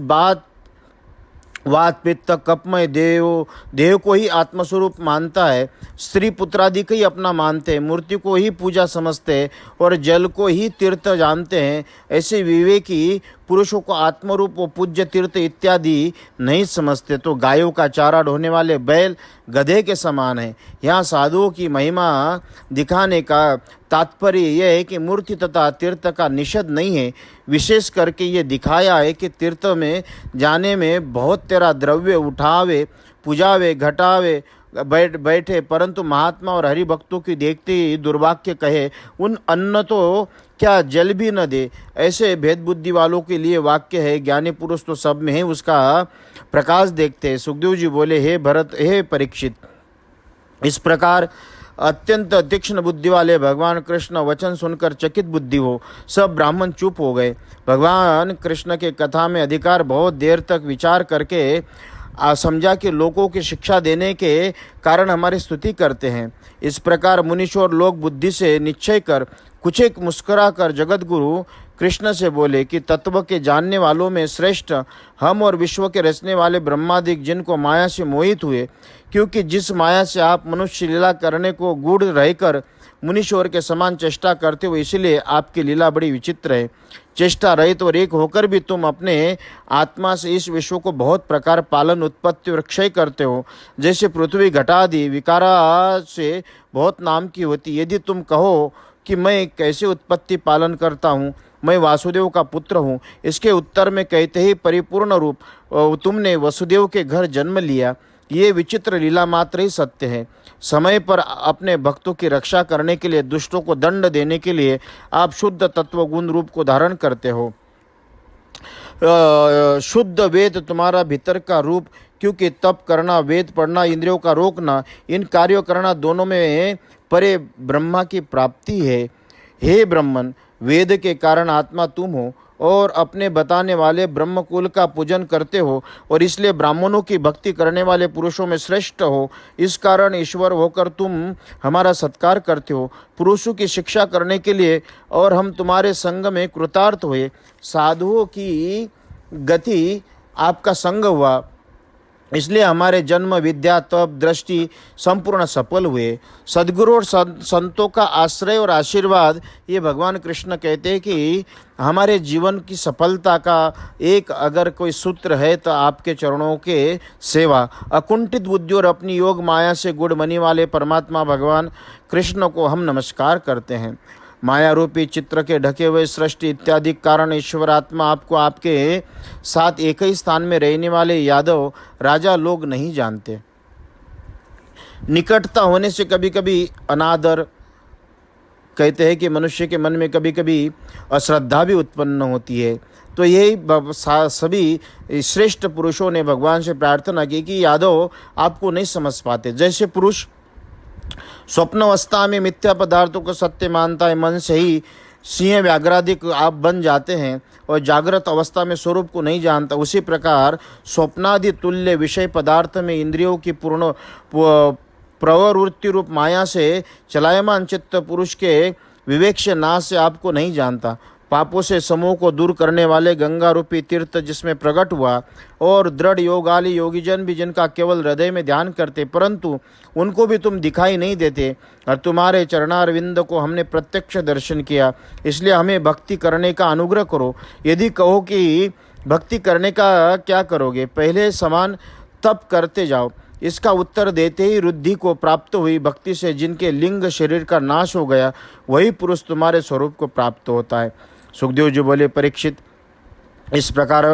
वात पित्त कपमय देह को ही आत्मस्वरूप मानता है, स्त्री पुत्रादि को ही अपना मानते हैं, मूर्ति को ही पूजा समझते हैं और जल को ही तीर्थ जानते हैं, ऐसे विवेकी पुरुषों को आत्मरूप व पूज्य तीर्थ इत्यादि नहीं समझते, तो गायों का चारा ढोने वाले बैल गधे के समान है। यहाँ साधुओं की महिमा दिखाने का तात्पर्य यह है कि मूर्ति तथा तीर्थ का निषेध नहीं है। विशेष करके ये दिखाया है कि तीर्थ में जाने में बहुत तेरा द्रव्य उठावे, पूजावे, घटावे, बैठे, परंतु महात्मा और हरिभक्तों की देखते ही दुर्भाग्य कहे, उन अन्न तो क्या जल भी न दे। ऐसे भेद बुद्धि वालों के लिए वाक्य है, ज्ञानी पुरुष तो सब में है उसका प्रकाश देखते हैं। सुखदेव जी बोले, हे भरत, हे परीक्षित, इस प्रकार अत्यंत तीक्ष्ण बुद्धि वाले भगवान कृष्ण वचन सुनकर चकित बुद्धि हो सब ब्राह्मण चुप हो गए। भगवान कृष्ण के कथा में अधिकार बहुत देर तक विचार करके समझा कि लोगों की शिक्षा देने के कारण हमारी स्तुति करते हैं। इस प्रकार मुनीश्वर लोग बुद्धि से निश्चय कर कुछ एक मुस्कुरा कर जगत गुरु कृष्ण से बोले कि तत्व के जानने वालों में श्रेष्ठ हम और विश्व के रचने वाले ब्रह्मादिक जिनको माया से मोहित हुए, क्योंकि जिस माया से आप मनुष्य लीला करने को गूढ़ रहकर मुनीश्वर के समान चेष्टा करते हो, इसलिए आपकी लीला बड़ी विचित्र है। चेष्टा रहित और एक होकर भी तुम अपने आत्मा से इस विश्व को बहुत प्रकार पालन, उत्पत्ति और क्षय करते हो। जैसे पृथ्वी घटादि विकारा से बहुत नाम की होती। यदि तुम कहो कि मैं कैसे उत्पत्ति पालन करता हूँ, मैं वासुदेव का पुत्र हूँ, इसके उत्तर में कहते ही परिपूर्ण रूप तुमने वसुदेव के घर जन्म लिया। ये विचित्र लीला मात्र ही सत्य है। समय पर अपने भक्तों की रक्षा करने के लिए, दुष्टों को दंड देने के लिए आप शुद्ध तत्व गुण रूप को धारण करते हो। शुद्ध वेद तुम्हारा भीतर का रूप, क्योंकि तप करना, वेद पढ़ना, इंद्रियों का रोकना, इन कार्यों करना दोनों में परे ब्रह्मा की प्राप्ति है। हे ब्रह्मन, वेद के कारण आत्मा तुम हो और अपने बताने वाले ब्रह्म कुल का पूजन करते हो और इसलिए ब्राह्मणों की भक्ति करने वाले पुरुषों में श्रेष्ठ हो। इस कारण ईश्वर होकर तुम हमारा सत्कार करते हो पुरुषों की शिक्षा करने के लिए, और हम तुम्हारे संग में कृतार्थ हुए। साधुओं की गति आपका संग हुआ, इसलिए हमारे जन्म, विद्या, तप, दृष्टि संपूर्ण सफल हुए। सद्गुरु और संतों का आश्रय और आशीर्वाद, ये भगवान कृष्ण कहते हैं कि हमारे जीवन की सफलता का एक अगर कोई सूत्र है तो आपके चरणों के सेवा। अकुंठित बुद्धि और अपनी योग माया से गुड़ मनी वाले परमात्मा भगवान कृष्ण को हम नमस्कार करते हैं। माया रूपी चित्र के ढके हुए सृष्टि इत्यादि कारण ईश्वर आत्मा आपको आपके साथ एक ही स्थान में रहने वाले यादव राजा लोग नहीं जानते। निकटता होने से कभी कभी अनादर, कहते हैं कि मनुष्य के मन में कभी कभी अश्रद्धा भी उत्पन्न होती है। तो यही सभी श्रेष्ठ पुरुषों ने भगवान से प्रार्थना की कि यादव आपको नहीं समझ पाते। जैसे पुरुष स्वप्न अवस्था में मिथ्या पदार्थों को सत्य मानता है, मन से ही सिंह व्याघ्रादिक आप बन जाते हैं और जागृत अवस्था में स्वरूप को नहीं जानता, उसी प्रकार स्वप्नादि तुल्य विषय पदार्थ में इंद्रियों की पूर्ण प्रवृत्ति रूप माया से चलायमान चित्त पुरुष के विवेक से नाश से आपको नहीं जानता। पापों से समूह को दूर करने वाले गंगा रूपी तीर्थ जिसमें प्रकट हुआ और दृढ़ योगाली योगीजन भी जिनका केवल हृदय में ध्यान करते, परंतु उनको भी तुम दिखाई नहीं देते, और तुम्हारे चरणारविंद को हमने प्रत्यक्ष दर्शन किया, इसलिए हमें भक्ति करने का अनुग्रह करो। यदि कहो कि भक्ति करने का क्या करोगे, पहले समान तप करते जाओ। इसका उत्तर देते ही रुद्धि को प्राप्त हुई भक्ति से जिनके लिंग शरीर का नाश हो गया, वही पुरुष तुम्हारे स्वरूप को प्राप्त होता है। सुखदेव जी बोले, परीक्षित, इस प्रकार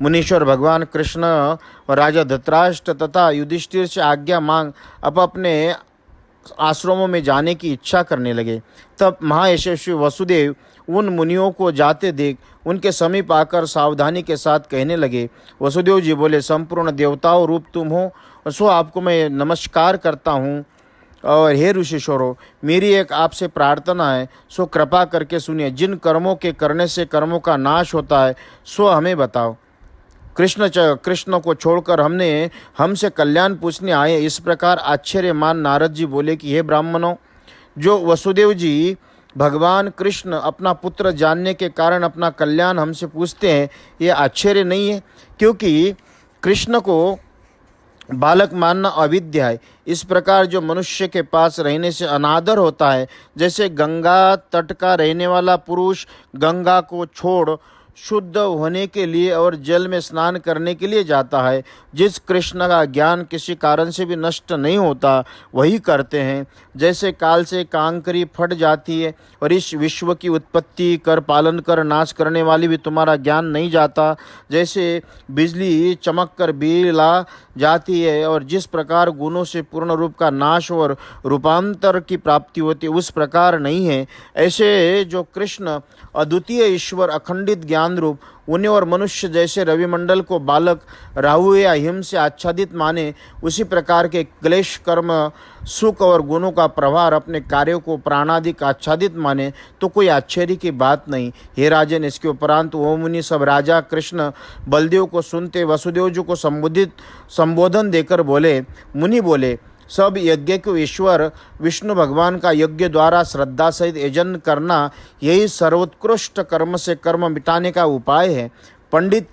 मुनीश्वर भगवान कृष्ण और राजा धृतराष्ट्र तथा युधिष्ठिर से आज्ञा मांग अपने आश्रमों में जाने की इच्छा करने लगे। तब महायशस्वी वसुदेव उन मुनियों को जाते देख उनके समीप आकर सावधानी के साथ कहने लगे। वसुदेव जी बोले, संपूर्ण देवताओं रूप तुम हो, सो आपको मैं नमस्कार करता हूँ। और हे ऋषिश्वरों, मेरी एक आपसे प्रार्थना है, सो कृपा करके सुनिए। जिन कर्मों के करने से कर्मों का नाश होता है, सो हमें बताओ। कृष्ण को छोड़कर हमसे कल्याण पूछने आए। इस प्रकार आश्चर्यमान नारद जी बोले कि हे ब्राह्मणों, जो वसुदेव जी भगवान कृष्ण अपना पुत्र जानने के कारण अपना कल्याण हमसे पूछते हैं, ये आश्चर्य नहीं है, क्योंकि कृष्ण को बालक मानना अविद्या है। इस प्रकार जो मनुष्य के पास रहने से अनादर होता है, जैसे गंगा तट का रहने वाला पुरुष गंगा को छोड़ शुद्ध होने के लिए और जल में स्नान करने के लिए जाता है, जिस कृष्ण का ज्ञान किसी कारण से भी नष्ट नहीं होता, वही करते हैं। जैसे काल से कांकरी फट जाती है और इस विश्व की उत्पत्ति कर पालन कर नाश करने वाली भी तुम्हारा ज्ञान नहीं जाता, जैसे बिजली चमक कर बिला जाती है और जिस प्रकार गुणों से पूर्ण रूप का नाश और रूपांतर की प्राप्ति होती है, उस प्रकार नहीं है। ऐसे जो कृष्ण अद्वितीय ईश्वर अखंडित ज्ञान रूप, उन्हें और मनुष्य जैसे रविमंडल को बालक राहु या हिम से आच्छादित माने, उसी प्रकार के क्लेश कर्म सुख और गुणों का प्रभाव अपने कार्यों को प्राणादिक आच्छादित माने, तो कोई आश्चर्य की बात नहीं। हे राजन, इसके उपरांत वो मुनि सब राजा कृष्ण बलदेव को सुनते वसुदेव जी को संबोधन देकर बोले। मुनि बोले, सब यज्ञ को ईश्वर विष्णु भगवान का यज्ञ द्वारा श्रद्धा सहित यजन करना, यही सर्वोत्कृष्ट कर्म से कर्म मिटाने का उपाय है। पंडित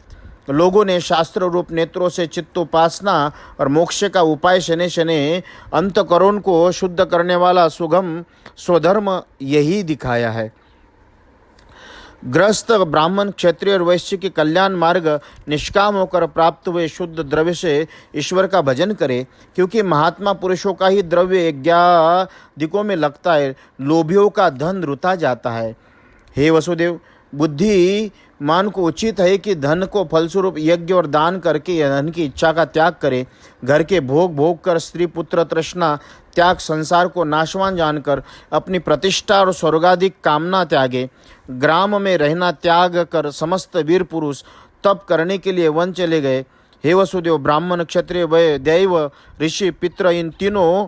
लोगों ने शास्त्र रूप नेत्रों से चित्तोपासना और मोक्ष का उपाय शने शने अंतकरण को शुद्ध करने वाला सुगम स्वधर्म यही दिखाया है। गृहस्थ ब्राह्मण क्षत्रिय और वैश्य के कल्याण मार्ग निष्काम होकर प्राप्त हुए शुद्ध द्रव्य से ईश्वर का भजन करे, क्योंकि महात्मा पुरुषों का ही द्रव्य यज्ञादिकों में लगता है, लोभियों का धन रुता जाता है। हे वसुदेव, बुद्धिमान को उचित है कि धन को फलस्वरूप यज्ञ और दान करके धन की इच्छा का त्याग करे। घर के भोग कर स्त्री पुत्र तृष्णा त्याग संसार को नाशवान जानकर अपनी प्रतिष्ठा और स्वर्गाधिक कामना त्यागे। ग्राम में रहना त्याग कर समस्त वीर पुरुष तप करने के लिए वन चले गए। हे वसुदेव, ब्राह्मण क्षत्रिय वै दैव ऋषि पितृ इन तीनों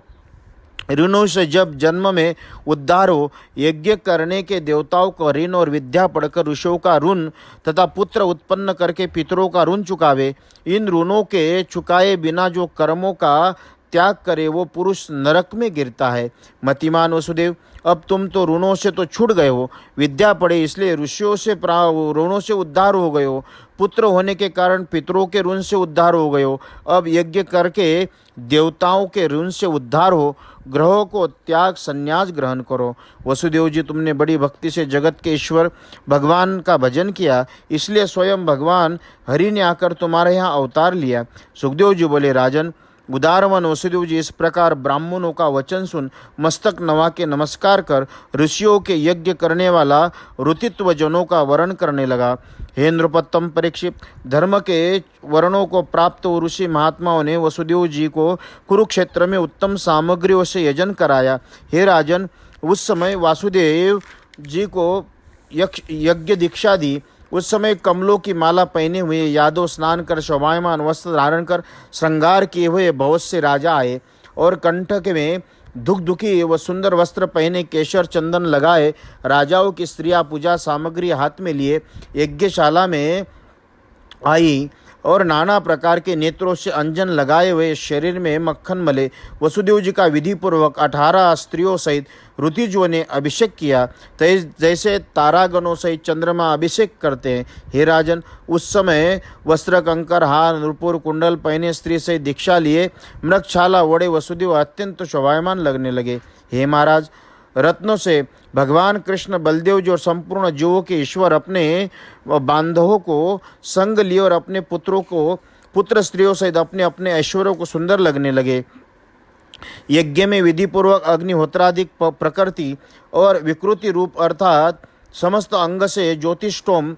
ऋणों से जब जन्म में उद्धार हो, यज्ञ करने के देवताओं का ऋण और विद्या पढ़कर ऋषियों का ऋण तथा पुत्र उत्पन्न करके पितरों का ऋण चुकावे। इन ऋणों के चुकाए बिना जो कर्मों का त्याग करे, वो पुरुष नरक में गिरता है। मतिमान वसुदेव, अब तुम तो ऋणों से तो छूट गए हो, विद्या पढ़े इसलिए ऋषियों से ऋणों से उद्धार हो गए हो, पुत्र होने के कारण पितरों के ऋण से उद्धार हो गए हो, अब यज्ञ करके देवताओं के ऋण से उद्धार हो, ग्रहों को त्याग संन्यास ग्रहण करो। वसुदेव जी, तुमने बड़ी भक्ति से जगत के ईश्वर भगवान का भजन किया, इसलिए स्वयं भगवान हरि ने आकर तुम्हारे यहाँ अवतार लिया। सुखदेव जी बोले, राजन, उदारवन वसुदेव जी इस प्रकार ब्राह्मणों का वचन सुन मस्तक नवा के नमस्कार कर ऋषियों के यज्ञ करने वाला ऋतित्व जनों का वर्ण करने लगा। हे नृपत्तम परीक्षित, धर्म के वर्णों को प्राप्त ऋषि महात्माओं ने वसुदेव जी को कुरुक्षेत्र में उत्तम सामग्रियों से यजन कराया। हे राजन, उस समय वासुदेव जी को यज्ञ दीक्षा दी। उस समय कमलों की माला पहने हुए यादव स्नान कर शोभायमान वस्त्र धारण कर श्रृंगार किए हुए बहुत से राजा आए और कंठ में दुखी व सुंदर वस्त्र पहने केशर चंदन लगाए राजाओं की स्त्रियां पूजा सामग्री हाथ में लिए यज्ञशाला में आई और नाना प्रकार के नेत्रों से अंजन लगाए हुए शरीर में मक्खन मले वसुदेव जी का विधि पूर्वक 18 स्त्रियों सहित ऋतिजों ने अभिषेक किया, जैसे तारागणों सहित चंद्रमा अभिषेक करते हैं। हे राजन, उस समय वस्त्र कंकर हार नूपुर कुंडल पहने स्त्री सहित दीक्षा लिए मृगशाला ओढ़े वसुदेव अत्यंत शोभायमान लगने लगे। हे महाराज, रत्नों से भगवान कृष्ण बलदेव जी और संपूर्ण जीवों के ईश्वर अपने बांधवों को संग लिए और अपने पुत्रों को पुत्र स्त्रियों सहित अपने अपने ऐश्वर्यों को सुंदर लगने लगे। यज्ञ में विधि पूर्वक अग्निहोत्रादिक प्रकृति और विकृति रूप अर्थात समस्त अंग से ज्योतिष्टोम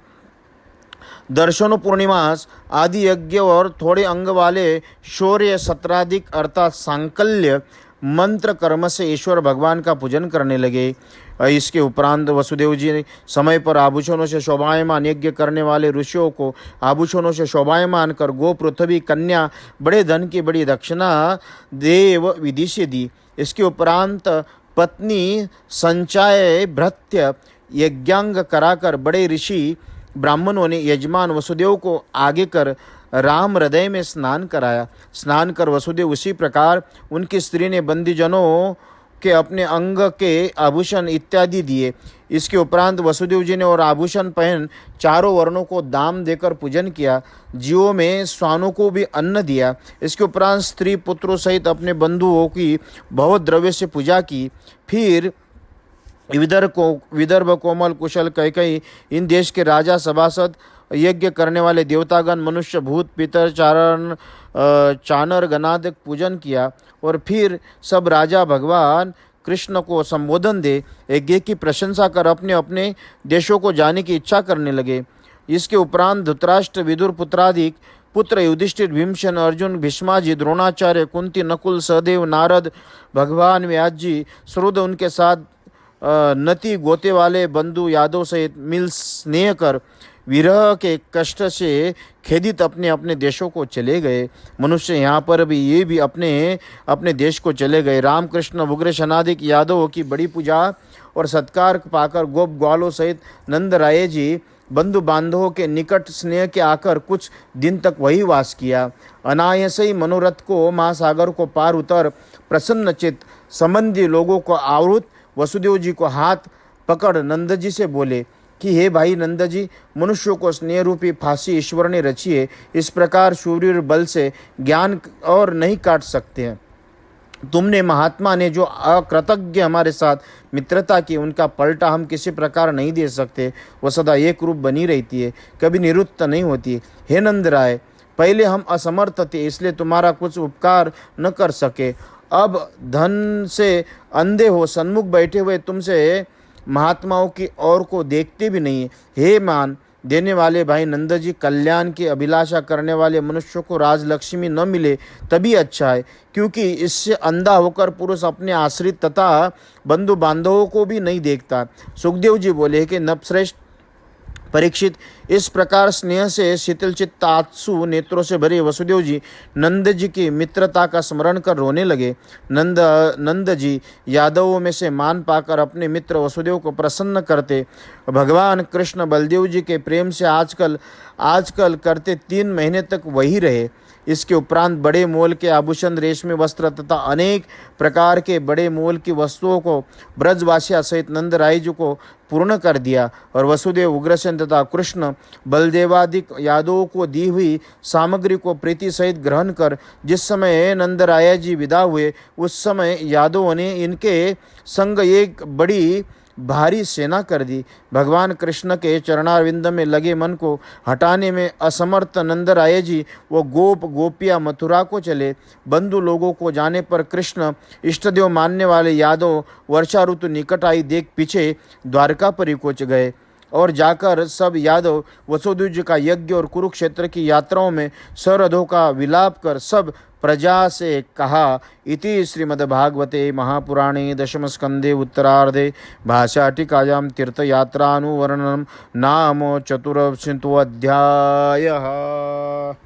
दर्शनों पूर्णिमास आदि यज्ञ और थोड़े अंग वाले शौर्य सत्राधिक अर्थात सांकल्य मंत्र कर्म से ईश्वर भगवान का पूजन करने लगे। इसके उपरांत वसुदेव जी समय पर आभूषणों से शोभायमान यज्ञ करने वाले ऋषियों को आभूषणों से शोभायमान कर गो पृथ्वी कन्या बड़े धन की बड़ी दक्षिणा देव विधि से दी। इसके उपरांत पत्नी संचाय भृत्य यज्ञांग कराकर बड़े ऋषि ब्राह्मणों ने यजमान वसुदेव को आगे कर राम हृदय में स्नान कराया। स्नान कर वसुदेव उसी प्रकार उनकी स्त्री ने बंदीजनों के अपने अंग के आभूषण इत्यादि दिए। इसके उपरांत वसुदेव जी ने और आभूषण पहन चारों वर्णों को दाम देकर पूजन किया। जीवों में स्वानों को भी अन्न दिया। इसके उपरांत स्त्री पुत्रों सहित अपने बंधुओं की बहुत द्रव्य से पूजा की। फिर विदर्भ कोमल कुशल कैकई इन देश के राजा सभासद यज्ञ करने वाले देवतागण मनुष्य भूत पितर चानर गणादिक पूजन किया और फिर सब राजा भगवान कृष्ण को संबोधन दे यज्ञ की प्रशंसा कर अपने अपने देशों को जाने की इच्छा करने लगे। इसके उपरांत धृतराष्ट्र विदुर पुत्रादिक पुत्र युधिष्ठिर भीमसेन अर्जुन भीष्माजी द्रोणाचार्य कुंती नकुल सहदेव नारद भगवान व्यास जी श्रुद उनके साथ नती गोते वाले बंधु यादव सहित मिल स्नेह कर विरह के कष्ट से खेदित अपने अपने देशों को चले गए। मनुष्य यहाँ पर भी ये भी अपने अपने देश को चले गए। रामकृष्ण उग्र शनादिक यादवों की बड़ी पूजा और सत्कार पाकर गोप ग्वालों सहित नंद राय जी बंधु बांधवों के निकट स्नेह के आकर कुछ दिन तक वही वास किया। अनायास ही मनोरथ को महासागर को पार उतर प्रसन्न चित्त संबंधी लोगों को आवृत वसुदेव जी को हाथ पकड़ नंद जी से बोले कि हे भाई नंद जी, मनुष्यों को स्नेह रूपी फांसी ईश्वर ने रची है। इस प्रकार शूर बल से ज्ञान और नहीं काट सकते हैं। तुमने महात्मा ने जो अकृतज्ञ हमारे साथ मित्रता की उनका पलटा हम किसी प्रकार नहीं दे सकते। वह सदा एक रूप बनी रहती है, कभी निरुत्त नहीं होती। हे नंद राय, पहले हम असमर्थ थे इसलिए तुम्हारा कुछ उपकार न कर सके। अब धन से अंधे हो सन्मुख बैठे हुए तुमसे महात्माओं की ओर को देखते भी नहीं। हे मान देने वाले भाई नंद जी, कल्याण की अभिलाषा करने वाले मनुष्यों को राजलक्ष्मी न मिले तभी अच्छा है, क्योंकि इससे अंधा होकर पुरुष अपने आश्रित तथा बंधु बांधवों को भी नहीं देखता। सुखदेव जी बोले कि नपश्रेष्ठ परीक्षित, इस प्रकार स्नेह से शीतल चित्त आंसू नेत्रों से भरे वसुदेव जी नंद जी की मित्रता का स्मरण कर रोने लगे। नंद जी यादवों में से मान पाकर अपने मित्र वसुदेव को प्रसन्न करते भगवान कृष्ण बलदेव जी के प्रेम से आजकल करते 3 महीने तक वही रहे। इसके उपरांत बड़े मोल के आभूषण रेशमी वस्त्र तथा अनेक प्रकार के बड़े मोल की वस्तुओं को ब्रजवासिया सहित नंद राय जी को पूर्ण कर दिया और वसुदेव उग्रसेन तथा कृष्ण बलदेवादिक यादवों को दी हुई सामग्री को प्रीति सहित ग्रहण कर जिस समय नंद राय जी विदा हुए उस समय यादवों ने इनके संग एक बड़ी भारी सेना कर दी। भगवान कृष्ण के चरणारविंद में लगे मन को हटाने में असमर्थ नंदराय जी वो गोप गोपियाँ मथुरा को चले। बंधु लोगों को जाने पर कृष्ण इष्टदेव मानने वाले यादव वर्षा ऋतु निकट आई देख पीछे द्वारका पर पहुंच गए और जाकर सब यादव वसुदेव का यज्ञ और कुरुक्षेत्र की यात्राओं में सरहदों का विलाप कर सब प्रजा से कहा। इति श्रीमद्भागवते महापुराणे दशम स्कंदे उत्तरार्धे भाष्याटिकायां तीर्थयात्रानुवर्णनं नाम चतुर्विंशोऽध्यायः।